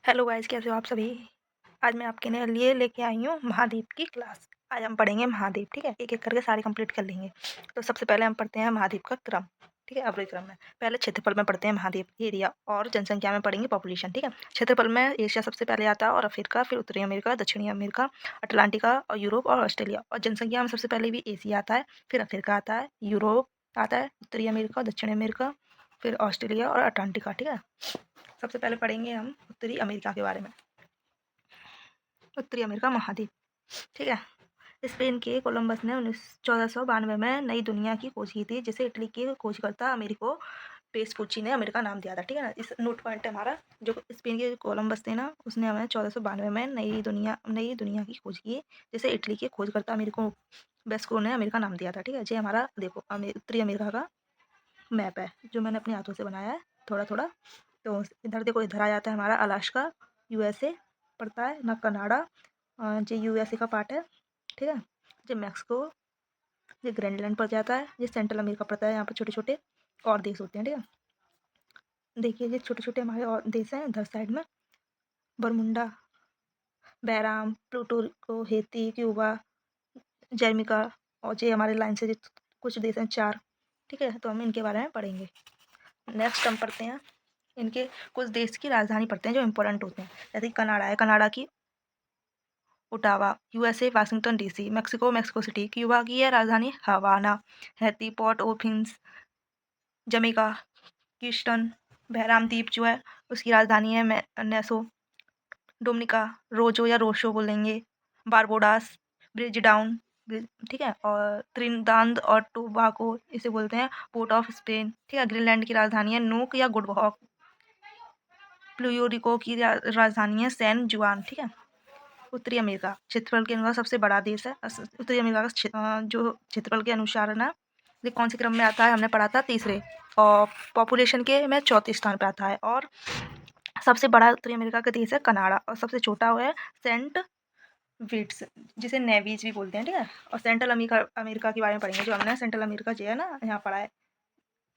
Hello guys, कैसे हो आप सभी। आज मैं आपके लिए लेके आई हूँ महाद्वीप की क्लास। आज हम पढ़ेंगे महाद्वीप, ठीक है। एक एक करके सारे कंप्लीट कर लेंगे। तो सबसे पहले हम पढ़ते हैं महाद्वीप का क्रम, ठीक है। अवरोही क्रम में पहले क्षेत्रफल में पढ़ते हैं महाद्वीप एरिया, और जनसंख्या में पढ़ेंगे पॉपुलेशन, ठीक है। क्षेत्रफल में एशिया सबसे पहले आता है, और अफ्रीका, फिर उत्तरी अमेरिका, दक्षिणी अमेरिका, अटलांटिका और यूरोप और ऑस्ट्रेलिया। और जनसंख्या में सबसे पहले भी एशिया आता है, फिर अफ्रीका आता है, यूरोप आता है, उत्तरी अमेरिका, दक्षिणी अमेरिका, फिर ऑस्ट्रेलिया और अटलांटिका, ठीक है। सबसे पहले पढ़ेंगे हम उत्तरी अमेरिका के बारे में। उत्तरी अमेरिका महाद्वीप, ठीक है। स्पेन के कोलंबस ने 1492 में नई दुनिया की खोज की थी, जिसे इटली के खोजकर्ता अमेरिको वेस्पुची ने अमेरिका नाम दिया था, ठीक है ना। इस नोट पॉइंट है हमारा। जो स्पेन के कोलंबस थे ना, उसने हमें 1492 में नई दुनिया की खोज की, जिसे इटली के खोजकर्ता अमेरिको वेस्को ने अमेरिका नाम दिया था, ठीक है। ये हमारा देखो उत्तरी अमेरिका का मैप है, जो मैंने अपने हाथों से बनाया है थोड़ा थोड़ा। तो इधर देखो, इधर आ जाता है हमारा अलास्का, यूएसए पड़ता है ना, कनाडा, ये यूएसए का पार्ट है, ठीक है। ये मैक्सिको, ये ग्रीनलैंड पड़ जाता है, ये सेंट्रल अमेरिका पड़ता है। यहाँ पर छोटे छोटे और देश होते हैं, ठीक है। देखिए, ये छोटे छोटे हमारे और देश हैं इधर साइड में। Bermuda, Bairam, Pluto, Haiti, Cuba, Jamaica, और ये हमारे लाइन से कुछ देश हैं 4, ठीक है। तो हम इनके बारे में पढ़ेंगे। नेक्स्ट हम पढ़ते हैं इनके कुछ देश की राजधानी पढ़ते हैं जो इम्पोर्टेंट होते हैं। जैसे कि कनाडा है, कनाडा की Ottawa, USA Washington DC, Mexico Mexico city, Cuba की है राजधानी हवाना, हैती पोर्ट ओ प्रिंस, जमैका किस्टन, बहराम द्वीप जो है उसकी राजधानी है नेसो, डोमिनिका रोजो या रोशो बोलेंगे, बारबोडास, ब्रिज डाउन, ठीक है। और त्रिनिदाद और टोबाको इसे बोलते हैं पोर्ट ऑफ स्पेन, ठीक है। ग्रीनलैंड की राजधानी है नूक या गुडहॉक, प्लूयोरिको की राजधानी है सैन जुआन, ठीक है। उत्तरी अमेरिका क्षेत्रफल के अनुसार सबसे बड़ा देश है। उत्तरी अमेरिका का जो क्षेत्रफल के अनुसार है ना, ये कौन से क्रम में आता है, हमने पढ़ा था तीसरे, और पॉपुलेशन के में चौथे स्थान पे आता है। और सबसे बड़ा उत्तरी अमेरिका का देश है कनाडा, और सबसे छोटा वो है सेंट विट्स, जिसे नेवीज भी बोलते हैं, ठीक है। और सेंट्रल अमेरिका अमेरिका के बारे में पढ़ेंगे, जो हमने सेंट्रल अमेरिका जो है ना यहाँ पढ़ा है,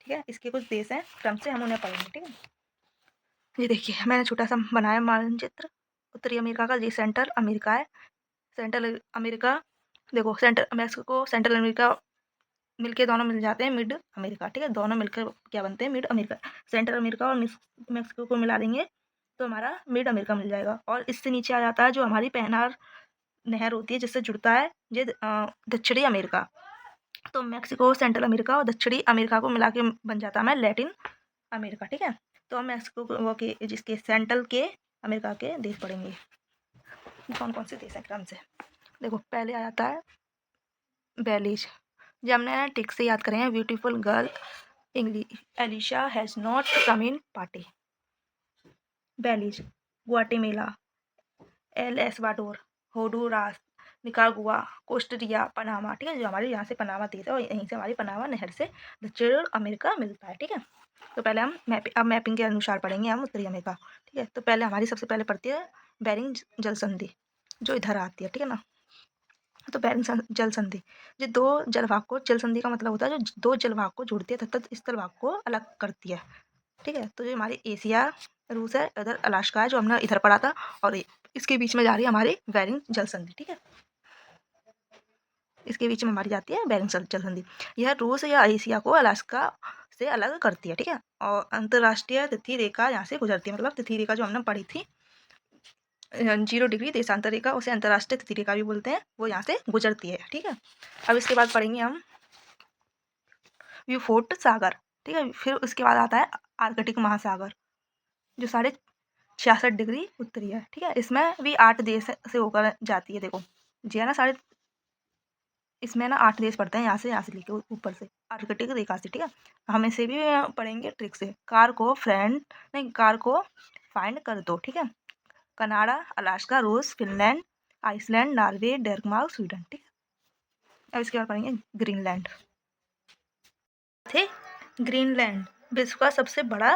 ठीक है। इसके कुछ देश हैं क्रम से, हम उन्हें पढ़ेंगे, ठीक है। ये देखिए, मैंने छोटा सा बनाया मानचित्र उत्तरी अमेरिका का। ये सेंट्रल अमेरिका है। सेंट्रल अमेरिका देखो, सेंट्रल मैक्सिको सेंट्रल अमेरिका मिलके दोनों मिल जाते हैं मिड अमेरिका, ठीक है। दोनों मिलकर क्या बनते हैं, मिड अमेरिका। सेंट्रल अमेरिका और मैक्सिको को मिला देंगे तो हमारा मिड अमेरिका मिल जाएगा। और इससे नीचे आ जाता है जो हमारी पेनार नहर होती है, जिससे जुड़ता है ये दक्षिणी अमेरिका। तो मैक्सिको सेंट्रल अमेरिका और दक्षिणी अमेरिका को मिला के बन जाता है लैटिन अमेरिका, ठीक है। तो हम मैक्सिको के जिसके सेंट्रल के अमेरिका के देश पढ़ेंगे, कौन कौन से देश हैं क्रम से। देखो, पहले आ जाता है बेलीज, जो हमने ना टिक से याद करें हैं। Beautiful girl Elisha has not come in party. Belize, Guatemala, El Salvador, Honduras, Nicaragua, Costa Rica, Panama, ठीक है। जो हमारे यहाँ से पनामा देश है, और यहीं से हमारी पनामा नहर से दक्षिण अमेरिका मिलता है, ठीक है। तो पहले हम मैपिंग के अनुसार पढ़ेंगे हम उत्तरी अमेरिका, ठीक है। तो पहले हमारी सबसे पहले पड़ती है बेरिंग जल संधि, जो इधर आती है, ठीक है ना। तो बेरिंग जल संधि, ये दो जलभाग को, जल संधि का मतलब होता है जो दो जलभाग को जोड़ती है तथा स्थल भाग को अलग करती है, ठीक है। तो ये हमारी एशिया रूस है, इधर अलास्का है जो हमने इधर पढ़ा था, और इसके बीच में जा रही है हमारी बेरिंग जल संधि, ठीक है। इसके बीच में हमारी जाती है बेरिंग जल संधि। यह रूस या एशिया को अलास्का से अलग करती है, ठीक है। और अंतर्राष्ट्रीय तिथि रेखा यहाँ से गुजरती है, मतलब तिथि रेखा जो हमने पढ़ी थी 0 डिग्री देशांतर रेखा, उसे अंतर्राष्ट्रीय तिथि रेखा भी बोलते हैं, वो यहाँ से गुजरती है, ठीक है। अब इसके बाद पढ़ेंगे हम व्यूफोर्ट सागर, ठीक है। फिर उसके बाद आता है आर्कटिक महासागर, जो 66.5 डिग्री उत्तरी है, ठीक है। इसमें भी 8 देश से होकर जाती है। देखो जी है ना, इसमें ना 8 देश पड़ते हैं, यहाँ से लेके ऊपर से आर्कटिक रेखा से, ठीक है। हम इसे भी पढ़ेंगे ट्रिक से। कार को फाइंड कर दो, ठीक है। कनाडा, अलास्का, रूस, Finland, Iceland, Norway, Denmark, Sweden, ठीक है। अब इसके बाद पढ़ेंगे ग्रीनलैंड। थे ग्रीनलैंड विश्व का सबसे बड़ा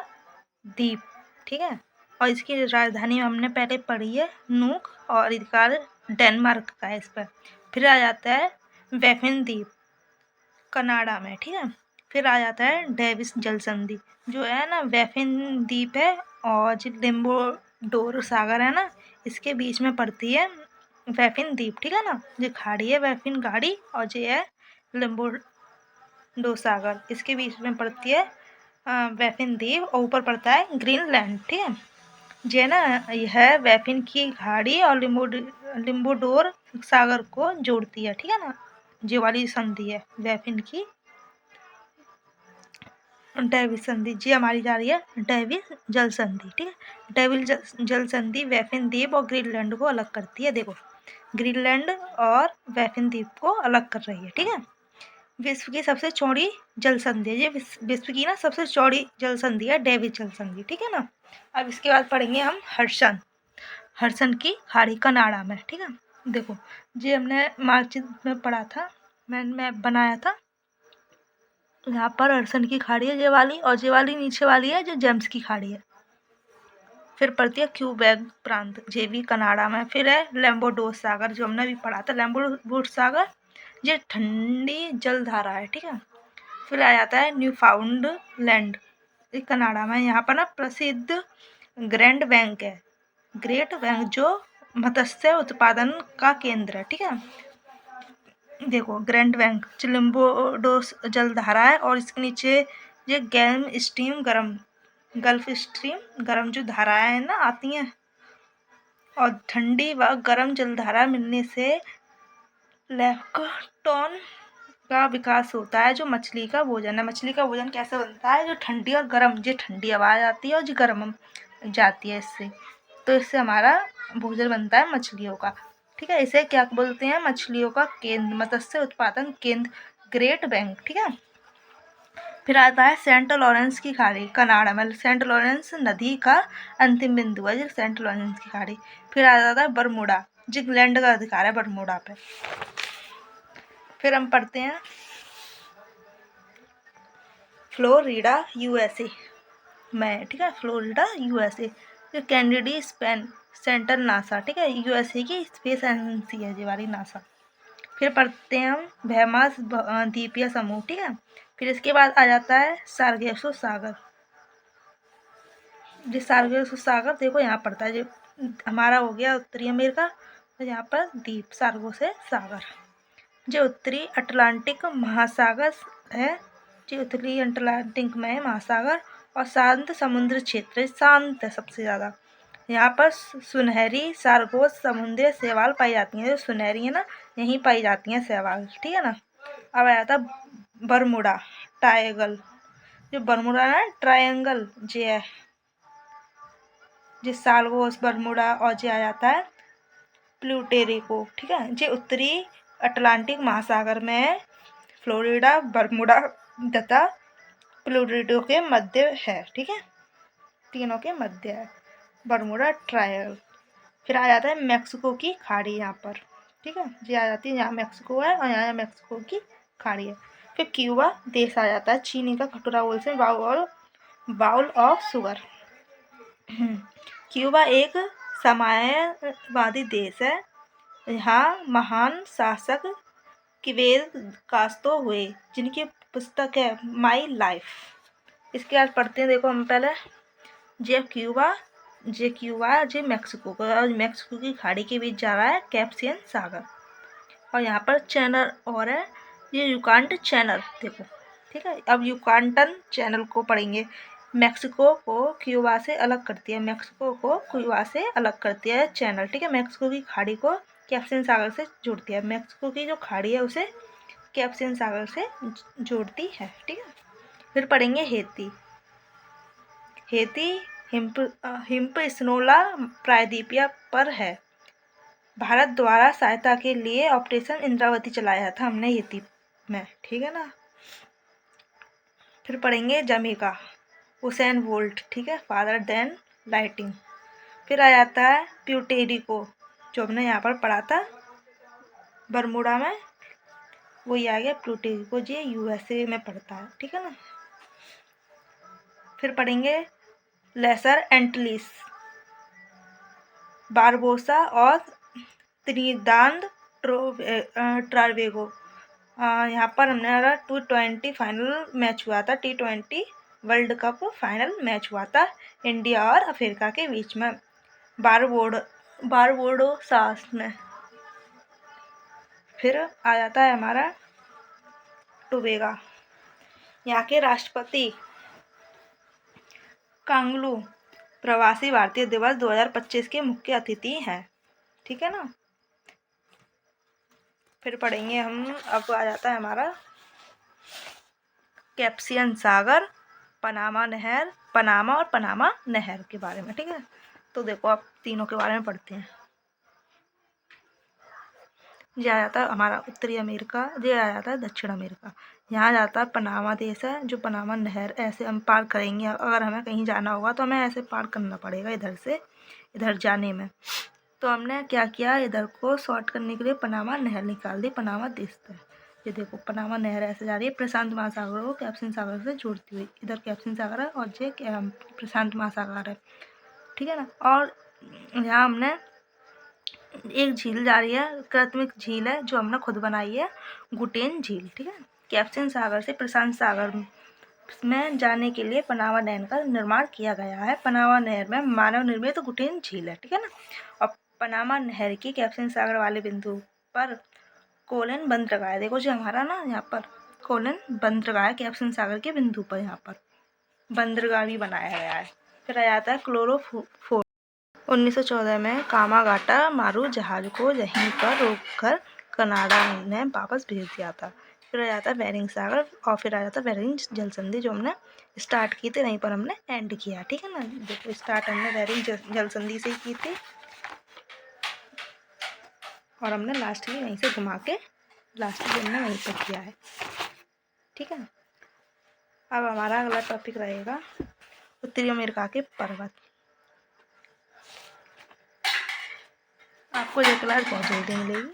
द्वीप, ठीक है। और इसकी राजधानी हमने पहले पढ़ी है नूक, और अधिकार डेनमार्क का है इस पर। फिर आ जाता है बैफिन द्वीप कनाडा में, ठीक है। फिर आ जाता है डेविस जल संधि, जो है ना बैफिन द्वीप है और जो लिम्बोडोर सागर है ना, इसके बीच में पड़ती है बैफिन द्वीप, ठीक है ना। जो खाड़ी है बैफिन खाड़ी और जो है लिम्बोडोर सागर, इसके बीच में पड़ती है बैफिन द्वीप और ऊपर पड़ता है ग्रीनलैंड, ठीक है। जो है ना यह बैफिन की खाड़ी और लिम्बोडोर सागर को जोड़ती है, ठीक है ना। जो वाली संधि है बैफिन की डेविस संधि, जी हमारी जा रही है डेविस जल संधि, ठीक है। डेविस जल संधि बैफिन द्वीप और ग्रीनलैंड को अलग करती है। देखो ग्रीनलैंड और बैफिन द्वीप को अलग कर रही है, ठीक है। विश्व की सबसे चौड़ी जल संधि, ये विश्व की ना सबसे चौड़ी जल संधि है डेविस जल संधि, ठीक है ना। अब इसके बाद पढ़ेंगे हम हडसन की खाड़ी कनाडा में, ठीक है। देखो ये हमने मार्कशीट में पढ़ा था, मैंने मैप बनाया था। यहाँ पर हडसन की खाड़ी है ये वाली, और ये वाली नीचे वाली है जो जेम्स की खाड़ी है। फिर पड़ती है क्यूबेक प्रांत, ये भी कनाडा में। फिर है लैम्बोडोर सागर, जो हमने भी पढ़ा था। लैम्बोडोर सागर ये ठंडी जलधारा है, ठीक है। फिर आ जाता है न्यूफाउंडलैंड, ये कनाडा में। यहाँ पर ना प्रसिद्ध ग्रैंड बैंक है, ग्रेट बैंक, जो मत्स्य उत्पादन का केंद्र है, ठीक है। देखो ग्रैंड बैंक चिलिम्बोडोस जलधारा है और इसके नीचे ये गल्फ स्ट्रीम गर्म जो धाराएं हैं ना आती हैं, और ठंडी व गर्म जलधारा मिलने से प्लैंकटन का विकास होता है, जो मछली का भोजन है। मछली का भोजन कैसे बनता है, जो ठंडी और गर्म, जो ठंडी आवाज़ आती है और जो गर्म जाती है इससे, तो इससे हमारा भोजन बनता है मछलियों का, ठीक है। इसे क्या बोलते हैं, मछलियों का केंद्र, मत्स्य उत्पादन केंद्र, ग्रेट बैंक, ठीक है। फिर आता है सेंट लॉरेंस की खाड़ी कनाडा में। सेंट लॉरेंस नदी का अंतिम बिंदु है सेंट लॉरेंस की खाड़ी। फिर आ जाता है बरमूडा, जो इंग्लैंड का अधिकार है बरमूडा पे। फिर हम पढ़ते हैं फ्लोरिडा यूएसए में, ठीक है। फ्लोरिडा यूएसए, जो कैनेडी स्पेन सेंटर नासा, ठीक है। यूएसए की स्पेस एजेंसी है ये वाली नासा। फिर पढ़ते हैं हम बहमास द्वीपीय समूह, ठीक है। फिर इसके बाद आ जाता है सार्गेसो सागर। जो सार्गेसो सागर देखो यहाँ पड़ता है, जो हमारा हो गया उत्तरी अमेरिका, तो यहाँ पर द्वीप सार्गेसो सागर। जो उत्तरी अटलांटिक महासागर है, जो उत्तरी अटलांटिक में है महासागर, और शांत समुद्र क्षेत्र, शांत है सबसे ज़्यादा। यहाँ पर सुनहरी सारगोस समुद्री शैवाल पाई जाती हैं, जो सुनहरी है ना यहीं पाई जाती हैं शैवाल, ठीक है ना। अब आया था बरमूडा ट्रायंगल, जो बरमूडा है ट्रायंगल जो है, जो सारगोस बरमूडा और जो आ जाता है प्लूटेरिको, ठीक है। जो उत्तरी अटलांटिक महासागर में है, फ्लोरिडा बरमूडा तथा प्लूटो के मध्य है, ठीक है। तीनों के मध्य है बरमूडा ट्रायंगल। फिर आ जाता है मैक्सिको की खाड़ी यहाँ पर, ठीक है। ये आ जाती है, यहाँ मैक्सिको है और यहाँ मैक्सिको की खाड़ी है। फिर क्यूबा देश आ जाता है, चीनी का कटोरा बोल से बाउल ऑफ शुगर। क्यूबा एक साम्यवादी देश है, यहाँ महान शासक किवेल कास्त्रो हुए, जिनकी पुस्तक है माई लाइफ। इसके बाद पढ़ते हैं, देखो हम पहले जे क्यूबा जे मैक्सिको को, और मैक्सिको की खाड़ी के बीच जा रहा है कैप्सियन सागर, और यहाँ पर चैनल और है ये युकांट चैनल, देखो, ठीक है। अब युकांटन चैनल को पढ़ेंगे। मैक्सिको को क्यूबा से अलग करती है, मैक्सिको को क्यूबा से अलग करती है चैनल, ठीक है। मैक्सिको की खाड़ी को कैप्सियन सागर से जोड़ती है, मैक्सिको की जो खाड़ी है उसे कैप्सियन सागर से जोड़ती है, ठीक है। फिर पढ़ेंगे हेती हिम्प स्नोला प्रायद्वीपीय पर है। भारत द्वारा सहायता के लिए ऑपरेशन इंद्रावती चलाया था हमने हेती में, ठीक है ना। फिर पढ़ेंगे जमैका उसेन बोल्ट, ठीक है, फादर देन लाइटिंग। फिर आ जाता है प्यूटेरिको, जो हमने यहाँ पर पढ़ा था बरमूडा में, वही आ गया प्यूटेरिको, जी यूएसए में पड़ता है, ठीक है ना। फिर पढ़ेंगे लेसर एंटिलीज, बारबोसा और त्रिनिदाद टोबैगो, यहाँ पर हमने T20 फाइनल मैच हुआ था। T20 world cup final match हुआ था इंडिया और अफ्रीका के बीच में बारबोडोसास में। फिर आ जाता है हमारा टोबेगा। यहाँ के राष्ट्रपति कांगलू प्रवासी भारतीय दिवस 2025 के मुख्य अतिथि हैं। ठीक है ना। फिर पढ़ेंगे हम। अब आ जाता है हमारा कैस्पियन सागर, पनामा नहर, पनामा और पनामा नहर के बारे में। ठीक है, तो देखो आप तीनों के बारे में पढ़ते हैं। ये आ जाता है हमारा उत्तरी अमेरिका, ये आ जाता है दक्षिण अमेरिका। यहाँ जाता है पनामा देश है, जो पनामा नहर ऐसे हम पार करेंगे। अगर हमें कहीं जाना होगा तो हमें ऐसे पार करना पड़ेगा इधर से इधर जाने में। तो हमने क्या किया, इधर को शॉर्ट करने के लिए पनामा नहर निकाल दी पनामा देश से। ये देखो पनामा नहर ऐसे जा रही है प्रशांत महासागर को कैप्सियन सागर से जोड़ती हुई। इधर कैप्सियन सागर है और ये प्रशांत महासागर है। ठीक है ना। और यहाँ हमने एक झील जा रही है, कृत्रिम झील है जो हमने खुद बनाई है, गुटेन झील। ठीक है। कैप्सियन सागर से प्रशांत सागर में जाने के लिए पनामा नहर का निर्माण किया गया है। पनामा नहर में मानव निर्मित गुटेन झील है। ठीक है ना। और पनामा नहर की कैप्सियन सागर वाले बिंदु पर कोलन बंदरगाह है। देखो जो हमारा ना यहाँ पर कोलन बंदरगाह है कैप्सियन सागर के बिंदु पर, यहाँ पर बंदरगाह भी बनाया गया है। फिर आ जाता है क्लोरोफोर्म। 1914 में कामागाटा मारू जहाज को यहीं पर रोककर कनाडा ने वापस भेज दिया था। फिर आ जाता है बेरिंग सागर और फिर आ जाता है बेरिंग जल संधि, जो हमने स्टार्ट की थी वहीं पर हमने एंड किया। ठीक है ना। देखो स्टार्ट हमने बेरिंग जल संधि से ही की थी और हमने लास्ट में वहीं से घुमा के लास्ट में हमने वहीं पर किया है। ठीक है। अब हमारा अगला टॉपिक रहेगा उत्तरी अमेरिका के पर्वत। आपको ये क्लास बहुत जल्दी मिलेगी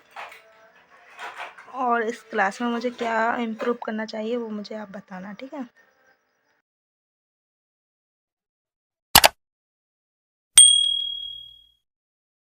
और इस क्लास में मुझे क्या इम्प्रूव करना चाहिए वो मुझे आप बताना। ठीक है।